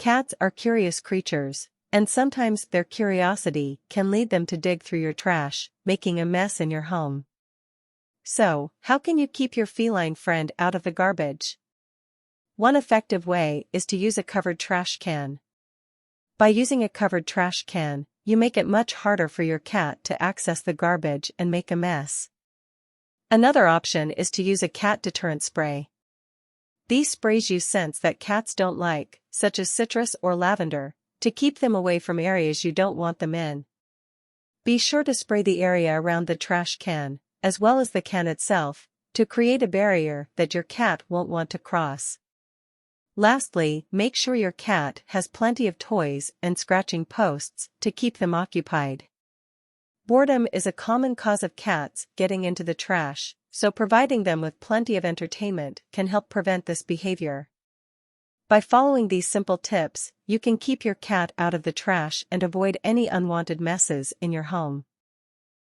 Cats are curious creatures, and sometimes their curiosity can lead them to dig through your trash, making a mess in your home. So, how can you keep your feline friend out of the garbage? One effective way is to use a covered trash can. By using a covered trash can, you make it much harder for your cat to access the garbage and make a mess. Another option is to use a cat deterrent spray. These sprays use scents that cats don't like, such as citrus or lavender, to keep them away from areas you don't want them in. Be sure to spray the area around the trash can, as well as the can itself, to create a barrier that your cat won't want to cross. Lastly, make sure your cat has plenty of toys and scratching posts to keep them occupied. Boredom is a common cause of cats getting into the trash, so providing them with plenty of entertainment can help prevent this behavior. By following these simple tips, you can keep your cat out of the trash and avoid any unwanted messes in your home.